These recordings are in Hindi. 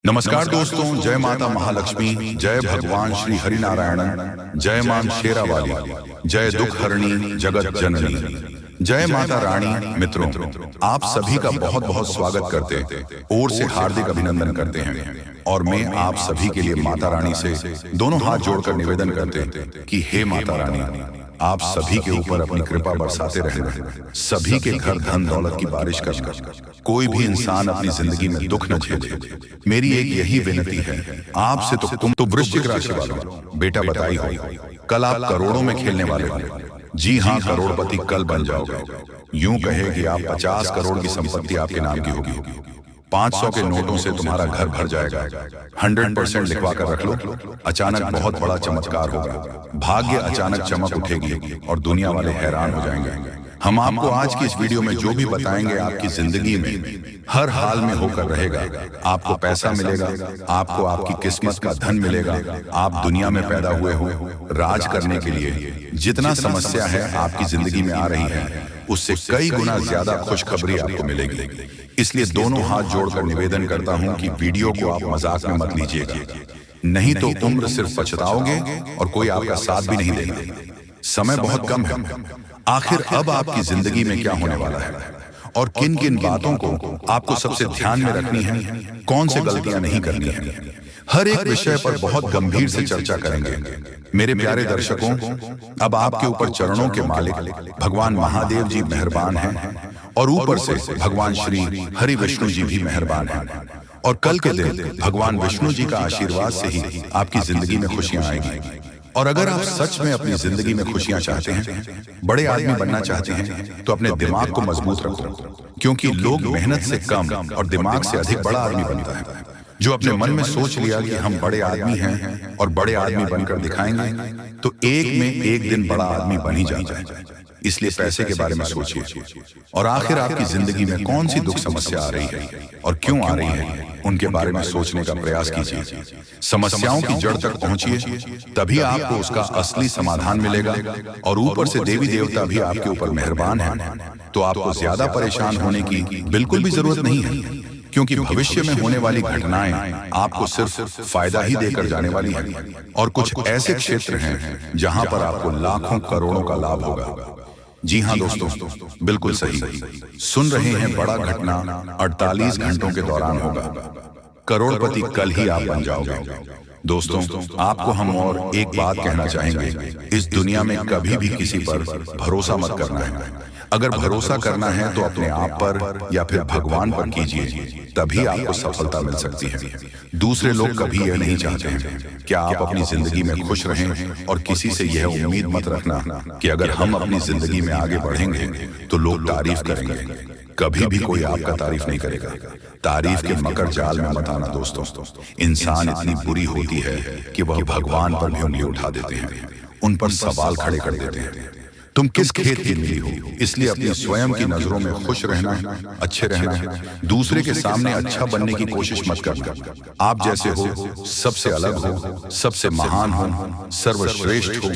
नमस्कार दोस्तों, जय माता महालक्ष्मी, जय भगवान श्री हरिनारायण, जय मां शेरावाली, जय दुख हरणी जगत जननी, जय माता रानी। मित्रों, आप सभी का बहुत बहुत स्वागत करते ओर से हार्दिक अभिनंदन करते हैं और मैं आप सभी के लिए माता रानी से दोनों हाथ जोड़कर निवेदन करते कि हे माता रानी, आप सभी के ऊपर अपनी कृपा बरसाते रहना, सभी के घर धन दौलत की बारिश करना, कोई भी इंसान अपनी जिंदगी में दुख न झेले। मेरी एक यही विनती है आपसे। तुम तो वृश्चिक राशि वालों, बेटा बताई हो, कल आप करोड़ों में खेलने वाले हो। जी हाँ, करोड़पति कल बन जाओगे। यूं कहे कि आप 50 करोड़ की संपत्ति आपके नाम की होगी। 500 के नोटों से तुम्हारा घर भर जाएगा। 100% लिखवा कर रख लो, अचानक बहुत बड़ा चमत्कार होगा। भाग्य अचानक चमक उठेगी और दुनिया वाले हैरान हो जाएंगे। हम आपको आज की इस वीडियो में जो भी बताएंगे आपकी जिंदगी में हर हाल में होकर रहेगा। आपको पैसा मिलेगा, आपको आपकी किस्मत का धन मिलेगा। आप दुनिया में पैदा हुए हो राज करने के लिए। जितना समस्या है आपकी जिंदगी में आ रही है, उससे कई गुना ज्यादा खुशखबरी आपको मिलेगी। इसलिए दोनों हाथ जोड़कर निवेदन करता हूं कि वीडियो को आप मजाक में मत लीजिएगा, नहीं तो उम्र सिर्फ पछताओगे और कोई आपका साथ भी नहीं देगा। समय बहुत कम है। आखिर अब आपकी जिंदगी में क्या होने वाला है और किन किन बातों को आपको सबसे ध्यान में रखनी है, कौन से गलतियां नहीं करनी है, हर एक विषय पर बहुत गंभीर से चर्चा करेंगे। मेरे प्यारे दर्शकों, अब आपके ऊपर चरणों के मालिक भगवान महादेव जी मेहरबान हैं और ऊपर से भगवान श्री हरि विष्णु जी भी मेहरबान हैं। और कल के दिन भगवान विष्णु जी का आशीर्वाद से ही आपकी जिंदगी में खुशियां आएंगी। और अगर आप सच में अपनी जिंदगी में खुशियां चाहते हैं, बड़े आदमी बनना चाहते हैं, तो अपने दिमाग को मजबूत रखो, क्योंकि लोग मेहनत से कम और दिमाग से अधिक बड़ा आदमी बनता है। जो अपने मन में सोच लिया कि हम बड़े आदमी हैं और बड़े आदमी बनकर दिखाएंगे, तो एक में एक दिन बड़ा आदमी बन ही जाता है। इसलिए पैसे के बारे में सोचिए और आखिर आपकी जिंदगी में कौन सी दुख समस्या आ रही है और क्यों आ रही है, उनके बारे में सोचने का प्रयास कीजिए। समस्याओं की जड़ तक पहुंचिए, तभी आपको उसका असली समाधान मिलेगा। और ऊपर से देवी देवता भी आपके ऊपर मेहरबान हैं, तो आपको ज्यादा परेशान होने की बिल्कुल भी जरूरत नहीं है, क्योंकि भविष्य में होने वाली घटनाएं आपको सिर्फ फायदा ही देकर जाने वाली हैं। और कुछ ऐसे क्षेत्र हैं जहां पर आपको लाखों करोड़ों का लाभ होगा। जी हाँ दोस्तों, बिल्कुल सही सुन रहे हैं। बड़ा घटना 48 घंटों के दौरान होगा। करोड़पति कल ही आप बन जाओगे। दोस्तों, आपको हम और एक बात कहना चाहेंगे, इस दुनिया में कभी भी किसी पर भरोसा मत करना है। अगर भरोसा करना है तो अपने आप पर या फिर भगवान पर कीजिए, तभी आपको सफलता मिल सकती है। दूसरे लोग कभी यह नहीं चाहते हैं कि आप अपनी जिंदगी में खुश रहें। और किसी से यह उम्मीद मत रखना कि अगर हम अपनी जिंदगी में आगे बढ़ेंगे तो लोग तारीफ करेंगे। कभी भी कोई आपका तारीफ नहीं करेगा। तारीफ के मकर जाल में मत आना दोस्तों। इंसान इतनी बुरी होती है कि वह भगवान पर भी उंगली उठा देते हैं, उन पर सवाल खड़े कर देते हैं। तुम किस खेत की मिली हो, इसलिए अपनी स्वयं की नजरों में खुश रहना है, अच्छे रहना है। दूसरे के सामने अच्छा बनने की कोशिश मत करना। आप जैसे हो, सबसे अलग हो, सबसे महान हो, सर्वश्रेष्ठ हो।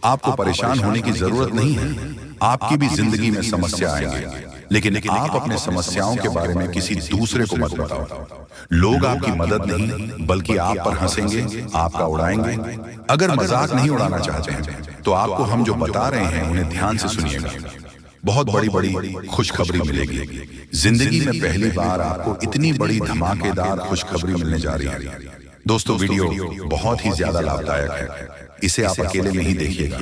आपको परेशान होने की जरूरत नहीं है। आपकी भी जिंदगी में समस्या आएंगे, लेकिन आप अपने समस्याओं के बारे में किसी दूसरे को मत बताओ। लोग आपकी मदद नहीं बल्कि आप पर हंसेंगे, आपका उड़ाएंगे। अगर मजाक नहीं उड़ाना चाहते हैं तो आपको हम जो बता रहे हैं उन्हें ध्यान से सुनिएगा। बहुत बड़ी बड़ी खुशखबरी मिलेगी। जिंदगी में पहली बार आपको इतनी बड़ी धमाकेदार खुशखबरी मिलने जा रही है। दोस्तों, वीडियो बहुत ही ज्यादा लाभदायक है। इसे आप अकेले में ही देखिएगा,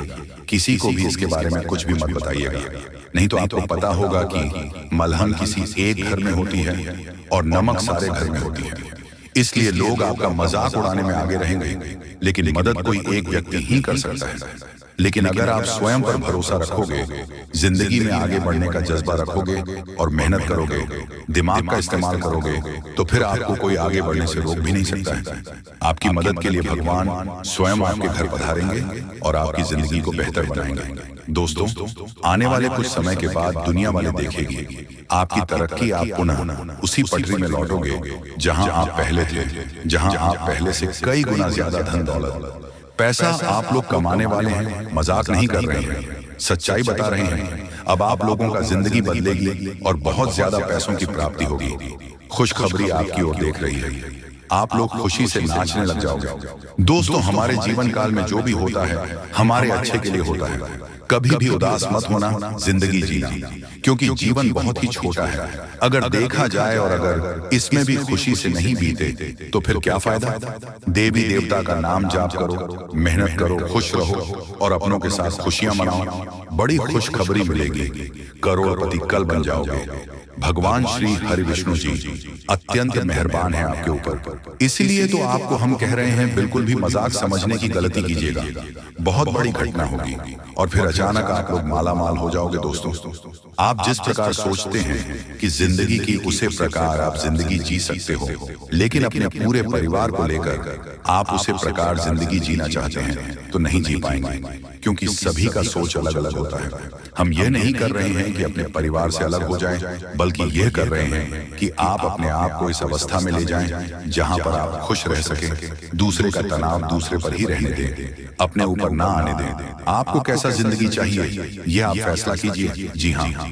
किसी को भी इसके बारे में कुछ भी मत बताइएगा, नहीं तो आपको पता होगा कि मलहम किसी एक घर में होती है और नमक सारे घर में होती है। इसलिए लोग आपका मजाक उड़ाने में आगे रहेंगे, लेकिन मदद कोई एक व्यक्ति ही कर सकता है। लेकिन अगर आप स्वयं पर भरोसा रखोगे, जिंदगी में आगे बढ़ने का जज्बा रखोगे और मेहनत करोगे, दिमाग का इस्तेमाल करोगे, तो फिर आपको कोई आगे बढ़ने से रोक भी नहीं सकता है। आपकी मदद के लिए भगवान स्वयं आपके घर पधारेंगे और आपकी जिंदगी को बेहतर बनाएंगे। दोस्तों, आने वाले कुछ समय के बाद दुनिया वाले देखेगी आपकी तरक्की। आप पुनः उसी पटरी में लौटोगे जहां आप पहले थे, जहां आप पहले से कई गुना ज्यादा धन दौलत पैसा आप लोग कमाने वाले हैं। मजाक नहीं कर रहे हैं, सच्चाई बता रहे हैं। अब आप लोगों का जिंदगी बदलेगी और बहुत ज्यादा पैसों की प्राप्ति होगी। खुशखबरी आपकी ओर देख रही है। आप लोग खुशी से नाचने लग जाओगे। दोस्तों, हमारे जीवन काल में जो भी होता है हमारे अच्छे के लिए होता है। कभी भी उदास मत होना, जिंदगी जीना, क्योंकि जीवन बहुत ही छोटा है। अगर देखा जाए और अगर इसमें भी खुशी से नहीं बीते तो फिर क्या फायदा। देवी देवता का नाम जाप करो, मेहनत करो, खुश रहो और अपनों के साथ खुशियां मनाओ। बड़ी खुशखबरी मिलेगी, करोड़पति कल बन जाओगे। भगवान श्री हरि विष्णु जी अत्यंत मेहरबान है आपके ऊपर। इसीलिए तो आपको हम कह रहे हैं, बिल्कुल भी मजाक समझने की गलती कीजिएगा। बहुत बड़ी घटना होगी और फिर अचानक आप लोग माला माल हो जाओगे। दोस्तों, आप जिस प्रकार सोचते हैं कि जिंदगी की उसे प्रकार आप जिंदगी जी सकते हो, लेकिन अपने पूरे परिवार को लेकर आप उसे प्रकार जिंदगी जीना चाहते हैं तो नहीं जी पाएंगे, क्योंकि सभी का सोच अलग अलग होता है। हम ये नहीं कर रहे हैं कि अपने परिवार से अलग हो जाएं, बल्कि यह कर रहे हैं कि आप अपने आप को इस अवस्था में ले जाएं जहां पर आप खुश रह सकें, दूसरे का तनाव दूसरे पर ही रहने दें, अपने ऊपर ना आने दें। आपको कैसा जिंदगी चाहिए ये आप फैसला कीजिए।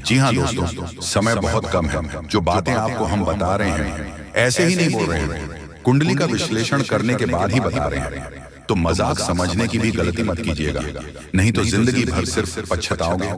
जी हाँ दोस्तों, समय बहुत कम है। जो बातें आपको हम बता रहे हैं ऐसे ही नहीं बोल रहे हैं, कुंडली का विश्लेषण करने के बाद ही बता रहे हैं। तो मजाक समझने की भी गलती मत कीजिएगा, नहीं तो जिंदगी भर सिर्फ पछताओगे।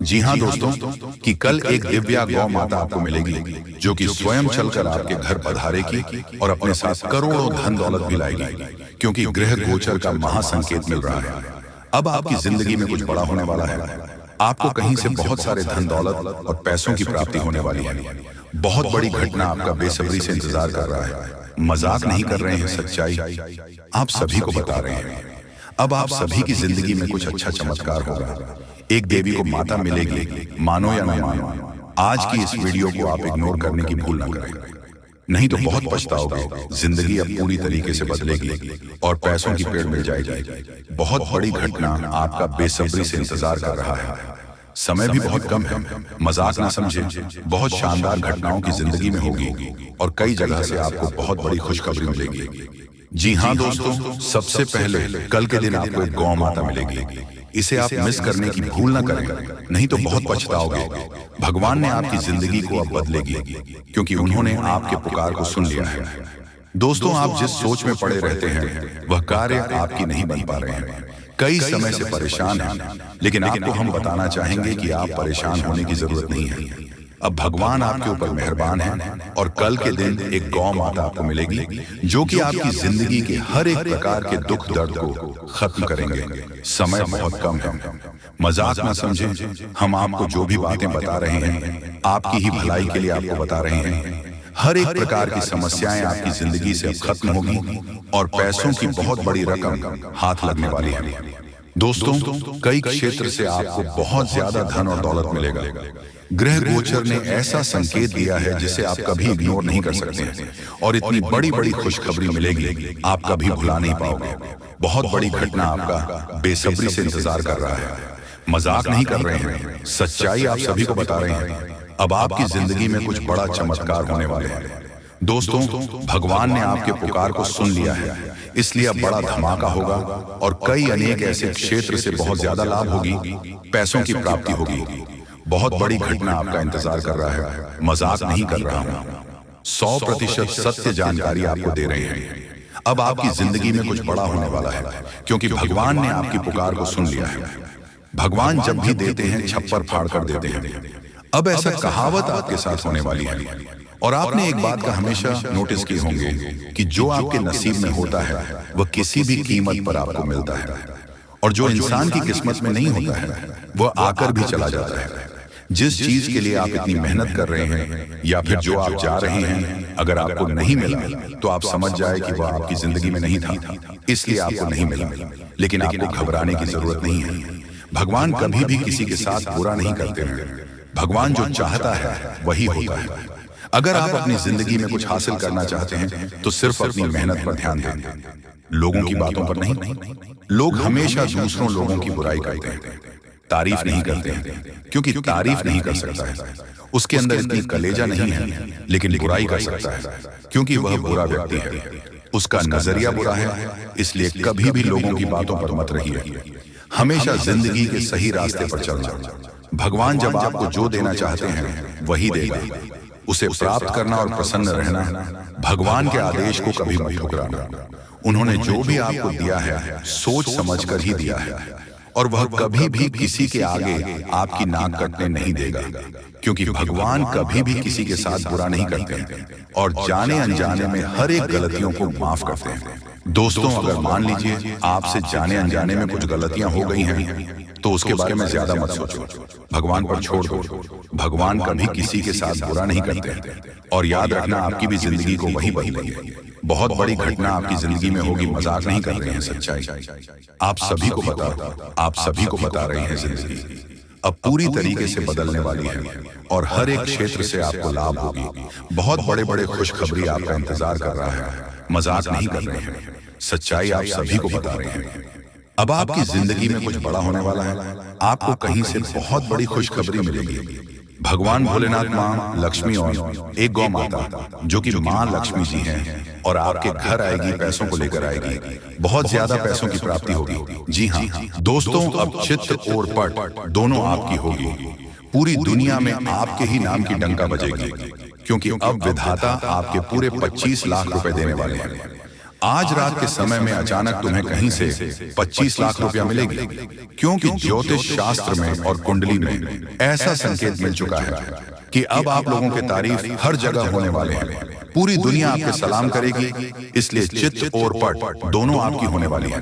जी हाँ दोस्तों, कि कल एक दिव्या गौ माता आपको मिलेगी जो कि स्वयं चलकर आपके घर पधारेगी और अपने साथ करोड़ों धन दौलत भी लाएगी, क्योंकि ग्रह गोचर का महासंकेत मिल रहा है। अब आपकी जिंदगी में कुछ बड़ा होने वाला है। आपको कहीं से बहुत सारे धन दौलत और पैसों की प्राप्ति होने वाली है। बहुत बड़ी घटना आपका बेसब्री से इंतजार कर रहा है। मजाक नहीं कर रहे हैं, सच्चाई आप सभी को बता रहे हैं। अब आप सभी की जिंदगी में कुछ अच्छा चमत्कार होगा। एक देवी को माता मिलेगी, मानो या न मानो। आज की इस वीडियो को आप इग्नोर करने की भूल न करें, नहीं तो बहुत पछताओगे। जिंदगी अब पूरी तरीके से बदलेगी और पैसों की पेड़ मिल जाएगी। बहुत बड़ी घटना आपका बेसब्री से इंतजार कर रहा है। समय भी बहुत कम है, मजाक ना समझे। बहुत शानदार घटनाओं की जिंदगी में होगी और कई जगह से आपको बहुत बड़ी खुशखबरी मिलेगी। जी हाँ दोस्तों, सबसे पहले कल के दिन आपको एक गौ माता मिलेगी। इसे आप मिस करने की भूल ना करें, नहीं तो बहुत पछताओगे। भगवान ने आपकी जिंदगी को अब बदलेगी, क्योंकि उन्होंने आपके पुकार को सुन लिया है। दोस्तों, आप जिस सोच में पड़े रहते हैं वह कार्य आपकी नहीं बन पा रहे हैं। कई समय से परेशान हैं, लेकिन आपको हम बताना चाहेंगे कि आप परेशान होने की जरूरत नहीं है। अब भगवान आपके ऊपर मेहरबान है और कल के दिन एक गौ माता आपको मिलेगी जो कि आपकी जिंदगी के हर एक प्रकार के दुख दर्द को खत्म करेंगे। समय बहुत कम है, मजाक ना समझें। हम आपको जो भी बातें बता रहे हैं आपकी ही भलाई के लिए आपको बता रहे हैं। हर एक प्रकार की समस्याएं आपकी जिंदगी से अब खत्म होगी और पैसों की बहुत बड़ी रकम हाथ लगने वाली है। दोस्तों, कई क्षेत्र से आपको बहुत ज्यादा धन और दौलत मिलेगा। ग्रह गोचर ने ऐसा संकेत दिया है जिसे आप कभी इग्नोर नहीं कर सकते और इतनी बड़ी बड़ी खुशखबरी मिलेगी आप कभी भुला नहीं पाओगे। बहुत बड़ी घटना आपका बेसब्री से इंतजार कर रहा है। मजाक नहीं कर रहे हैं, सच्चाई आप सभी को बता रहे हैं। अब आपकी जिंदगी में कुछ बड़ा चमत्कार होने वाले हैं। दोस्तों, भगवान ने आपके पुकार को सुन लिया है, इसलिए अब बड़ा धमाका होगा और कई अनेक ऐसे क्षेत्र से बहुत ज्यादा लाभ होगी, पैसों की प्राप्ति होगी। बहुत बड़ी घटना आपका इंतजार कर रहा है। मजाक नहीं कर रहा हूं, 100% सत्य जानकारी आपको दे रहे हैं। अब आपकी जिंदगी में कुछ बड़ा होने वाला है, क्योंकि भगवान ने आपकी पुकार को सुन लिया है। भगवान जब भी देते हैं छप्पर फाड़ कर देते हैं। अब ऐसा कहावत आपके साथ होने वाली है। और आपने एक बात का हमेशा नोटिस किए होंगे कि जो आपके नसीब में होता है वह किसी भी कीमत पर आपको मिलता है, और जो इंसान की किस्मत में नहीं होता है वह आकर भी चला जाता है। जिस चीज के लिए आप इतनी मेहनत कर रहे हैं या फिर जो आप जा रहे हैं, अगर आपको नहीं मिला तो आप समझ जाए कि वह आपकी जिंदगी में नहीं था, इसलिए आपको नहीं मिला। लेकिन आपको घबराने की जरूरत नहीं है। भगवान कभी भी किसी के साथ बुरा नहीं करते हैं। भगवान जो चाहता है वही होता है। अगर आप अपनी जिंदगी में कुछ हासिल करना चाहते हैं तो सिर्फ अपनी मेहनत पर ध्यान दें, लोगों की बातों पर नहीं। लोग हमेशा दूसरों लोगों की बुराई करते हैं, तारीफ नहीं करते हैं, क्योंकि तारीफ नहीं कर सकता है, उसके अंदर इतनी कलेजा नहीं है। लेकिन बुराई कर सकता है, क्योंकि वह बुरा व्यक्ति है, उसका नजरिया बुरा है। इसलिए कभी भी लोगों की बातों पर मत रहिए, हमेशा जिंदगी के सही रास्ते पर चलना। भगवान जब आपको जो देना चाहते हैं वही देगा। उसे प्राप्त करना और प्रसन्न रहना, भगवान के आदेश को कभी मत ठुकराना। उन्होंने जो भी आपको दिया है सोच समझकर ही दिया है, और वह कभी भी किसी के आगे आपकी नाक कटने नहीं देगा, क्योंकि भगवान कभी भी किसी के साथ बुरा नहीं करते हैं और जाने अनजाने में हर एक गलतियों को माफ करते हैं। दोस्तों, अगर मान लीजिए आपसे जाने अनजाने में कुछ गलतियां हो गई हैं, तो उसके बारे में ज्यादा मत सोचो, भगवान पर छोड़ दो। भगवान कभी किसी के साथ बुरा नहीं करते, और याद रखना आपकी भी जिंदगी को वही बदलेंगे। बहुत बड़ी घटना आपकी जिंदगी में होगी, मजाक नहीं कर रहे हैं, सच्चाई आप सभी को बता रहे हैं। जिंदगी अब पूरी तरीके से बदलने वाली है और हर एक क्षेत्र से आपको लाभ होगी। बहुत बड़े बड़े खुशखबरी आपका इंतजार कर रहा है, मजाक नहीं कर रहे हैं, सच्चाई आप सभी को बता रहे हैं। अब आपकी जिंदगी में कुछ बड़ा होने वाला है, आपको कहीं से बहुत बड़ी खुशखबरी मिलेगी। भगवान भोलेनाथ, माँ लक्ष्मी और एक गौ माता जो कि माँ लक्ष्मी जी हैं, और आपके घर आएगी, पैसों को लेकर आएगी, बहुत ज्यादा पैसों की प्राप्ति होगी। जी हाँ दोस्तों, अब चित्त और पट दोनों आपकी होगी। पूरी दुनिया में आपके ही नाम की डंका बजेगी, क्योंकि अब विधाता आपके पूरे 25 लाख रुपए देने वाले हैं। आज रात के समय में अचानक तुम्हें कहीं से 25 लाख रुपया मिलेगी, क्योंकि ज्योतिष शास्त्र में और कुंडली में ऐसा संकेत मिल चुका है कि अब आप लोगों के तारीफ हर जगह होने वाले हैं। पूरी दुनिया आपके सलाम करेगी, इसलिए चित्त और पट दोनों आपकी होने वाली है।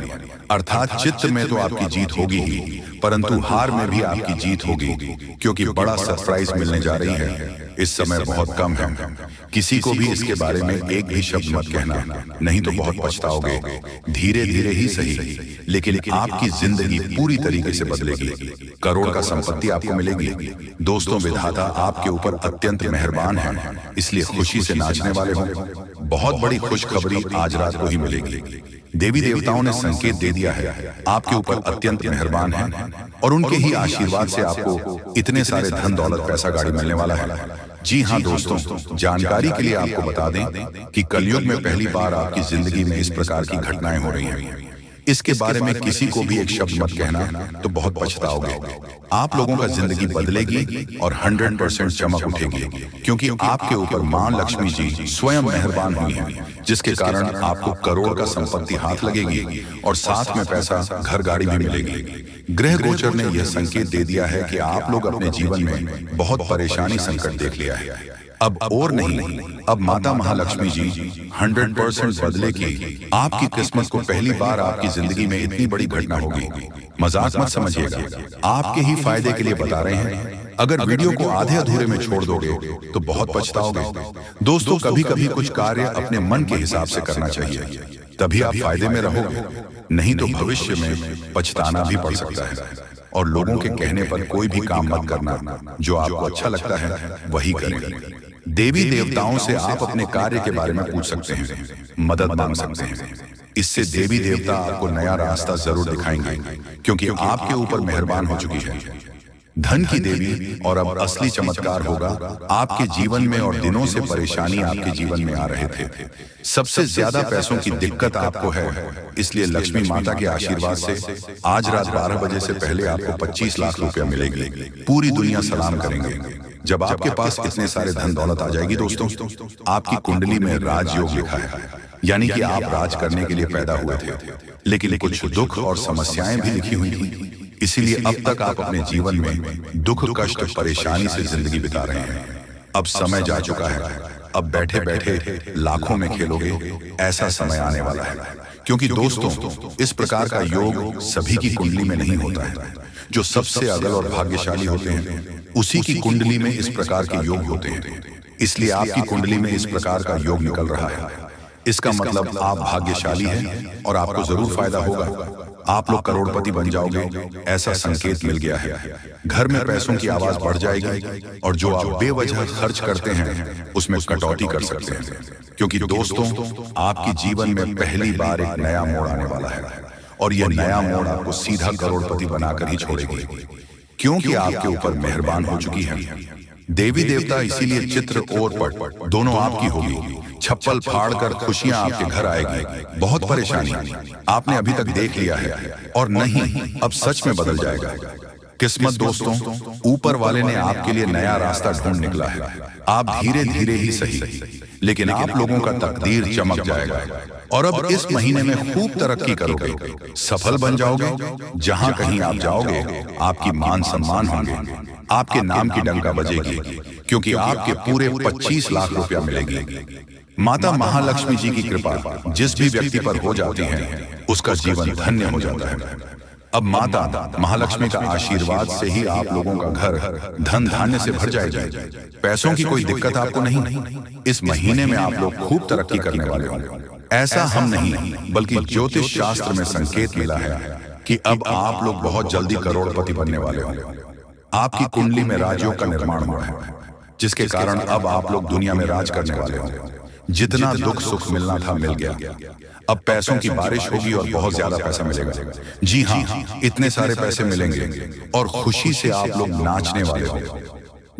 अर्थात चित्त में तो आपकी जीत होगी ही, परंतु हार में भी आपकी जीत होगी, क्योंकि बड़ा सरप्राइज मिलने जा रही है। इस समय बहुत कम है, किसी को भी इसके बारे में एक भी शब्द मत कहना, नहीं तो बहुत पछताओगे। धीरे धीरे ही सही, लेकिन आपकी जिंदगी पूरी तरीके से बदलेगी। करोड़ का संपत्ति आपको मिलेगी। दोस्तों, विधाता आपके ऊपर अत्यंत मेहरबान है, इसलिए खुशी से नाचने वाले हो। बहुत बड़ी खुशखबरी आज रात को ही मिलेगी। देवी देवताओं ने संकेत दे दिया है, आपके ऊपर अत्यंत मेहरबान है, और उनके ही आशीर्वाद से आपको इतने सारे धन दौलत पैसा गाड़ी मिलने वाला है। जी हाँ दोस्तों, जानकारी के लिए आपको बता दें कि कलयुग में पहली बार आपकी जिंदगी में इस प्रकार की घटनाएं हो रही हैं। इसके बारे में किसी को भी एक शब्द मत कहना, तो बहुत पछताओगे। आप लोगों का जिंदगी बदलेगी और 100% चमक उठेगी, क्योंकि आपके ऊपर मां लक्ष्मी जी स्वयं मेहरबान हुई हैं, जिसके कारण आपको करोड़ का संपत्ति हाथ लगेगी और साथ में पैसा, घर गाड़ी भी मिलेगी। ग्रह गोचर ने यह संकेत दे दिया है कि आप लोग अपने जीवन में बहुत परेशानी संकट देख लिया है। अब और नहीं, अब माता महालक्ष्मी जी 100% बदले की आपकी किस्मत को पहली बार आपकी जिंदगी में इतनी बड़ी घटना होगी। मजाक मत समझिएगा, आपके ही फायदे के लिए बता रहे हैं। अगर वीडियो को आधे अधूरे में छोड़ दोगे तो बहुत पछताओगे। दोस्तों, कभी कभी कुछ कार्य अपने मन के हिसाब से करना चाहिए, तभी आप फायदे में रहोगे, नहीं तो भविष्य में पछताना भी पड़ सकता है। और लोगों के कहने पर कोई भी काम मत करना, जो आपको अच्छा लगता है वही करें। देवी देवताओं से आप अपने कार्य के बारे में पूछ सकते हैं, मदद मांग सकते हैं। इससे देवी देवता आपको नया रास्ता जरूर दिखाएंगे, क्योंकि आपके ऊपर मेहरबान हो चुकी है। धन की देवी, और अब असली चमत्कार होगा। आपके जीवन में और दिनों से परेशानी आपके जीवन में आ रहे थे, सबसे ज्यादा पैसों की दिक्कत आपको है, इसलिए लक्ष्मी माता के आशीर्वाद से आज रात 12 बजे से पहले आपको 25 लाख रुपया मिलेगी। पूरी दुनिया सलाम करेंगे जब आपके पास इतने सारे धन दौलत आ जाएगी। दोस्तों, आपकी कुंडली में राजयोग लिखा है, यानी कि आप राज करने के लिए पैदा हुए थे, लेकिन कुछ दुख और समस्याएं भी लिखी हुई थी। इसीलिए अब तक आप अपने जीवन में दुख, कष्ट, परेशानी से जिंदगी बिता रहे हैं। अब समय जा चुका है, अब बैठे बैठे लाखों में खेलोगे, ऐसा समय आने वाला है। क्योंकि दोस्तों, इस प्रकार का योग सभी की कुंडली में नहीं होता है। जो सबसे अगल और भाग्यशाली होते हैं, उसी की कुंडली में इस प्रकार के योग होते हैं। इसलिए आपकी कुंडली में इस प्रकार का योग निकल रहा है। इसका मतलब आप भाग्यशाली हैं और आपको जरूर फायदा होगा। आप लोग करोड़पति बन जाओगे, ऐसा संकेत मिल गया है। घर में पैसों की आवाज बढ़ जाएगी, और जो आप बेवजह खर्च करते हैं उसमें कटौती कर सकते हैं। क्योंकि दोस्तों, आपके जीवन में पहली बार एक नया मोड़ आने वाला है, और यह नया मोड़ आपको सीधा करोड़पति बनाकर ही छोड़ेगी, क्योंकि आपके ऊपर मेहरबान हो चुकी है देवी देवता। इसीलिए चित्र और पट दोनों आपकी होगी। छप्पल फाड़ कर खुशियां आपके घर आएगी। बहुत परेशानी आपने अभी तक देख लिया है, और नहीं, अब सच में बदल जाएगा। किस्मत दोस्तों, ऊपर वाले ने आपके लिए नया रास्ता ढूंढ निकला है। आप धीरे धीरे ही सही, लेकिन आप लोगों का तकदीर चमक जाएगा और अब इस महीने में खूब तरक्की करोगे, सफल बन जाओगे। जहां कहीं आप जाओगे आपकी मान सम्मान होंगे, आपके नाम की डंका बजेगी, क्योंकि आपके पूरे 25 लाख रुपया मिलेगी। माता महालक्ष्मी जी की कृपा जिस भी व्यक्ति पर हो जाती है उसका जीवन धन्य हो जाता है। अब माता महालक्ष्मी का आशीर्वाद से ही आप लोगों का घर धन धान्य से भर जाएगा। पैसों की कोई दिक्कत आपको नहीं। इस महीने में आप लोग खूब तरक्की करने वाले होंगे। ऐसा हम नहीं बल्कि ज्योतिष शास्त्र में संकेत मिला है कि अब आप लोग बहुत जल्दी करोड़पति बनने वाले होंगे। आपकी कुंडली में राजयोग का निर्माण हुआ है, जिसके कारण अब आप लोग दुनिया में राज करने वाले होंगे। जितना दुख सुख मिलना था मिल गया। अब पैसों की बारिश होगी और बहुत ज्यादा पैसा मिलेगा। जी हाँ, इतने सारे पैसे मिलेंगे और खुशी से आप लोग नाचने वाले होंगे।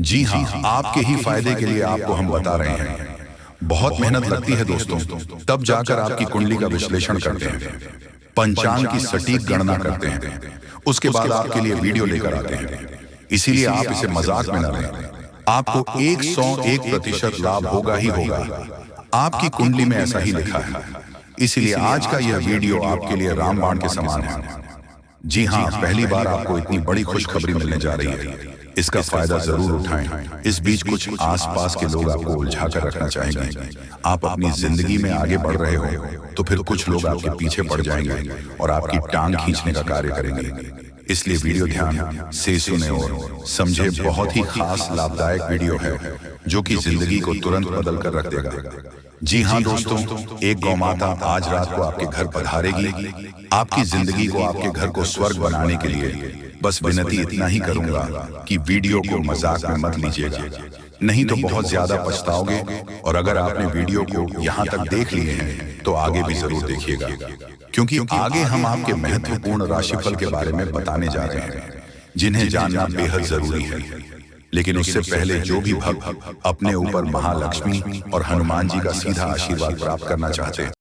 जी हाँ, आपके ही फायदे के लिए आपको हम बता रहे हैं। बहुत मेहनत लगती है दोस्तों, तब जाकर आपकी कुंडली का विश्लेषण करते हैं, पंचांग की सटीक गणना करते हैं, उसके बाद आपके लिए वीडियो लेकर आते हैं। इसीलिए आप इसे मजाक में न लें। आपको 101% लाभ होगा ही होगा। आपकी कुंडली में ऐसा ही लिखा है। इसलिए आज का यह वीडियो आपके लिए रामबाण के समान है। जी हाँ, पहली बार आपको इतनी बड़ी खुशखबरी मिलने जा रही है। इसका फायदा जरूर उठाएं। इस बीच कुछ आसपास के लोग आपको उलझा कर रखना चाहेंगे। आप अपनी जिंदगी में आगे बढ़ रहे हो तो फिर कुछ लोग आपके पीछे पड़ जाएंगे और आपकी टांग खींचने का कार्य करेंगे। इसलिए वीडियो ध्यान से सुने और समझे। बहुत ही खास लाभदायक वीडियो है जो कि जिंदगी को तुरंत बदल कर रख देगा। जी हाँ दोस्तों, एक गौ माता आज रात को आपके घर पधारेगी। आपकी जिंदगी को, आपके घर को स्वर्ग बनाने के लिए बस विनती इतना ही करूंगा कि वीडियो को मजाक में मत लीजिएगा, नहीं तो बहुत ज्यादा पछताओगे। और अगर आपने वीडियो को यहाँ तक देख लिए हैं तो आगे भी जरूर देखिएगा, क्योंकि आगे हम आपके महत्वपूर्ण राशिफल के बारे में बताने जा रहे हैं, जिन्हें जानना बेहद जरूरी है। लेकिन उससे पहले जो भी भक्त अपने ऊपर महालक्ष्मी और हनुमान जी का सीधा आशीर्वाद प्राप्त करना चाहते हैं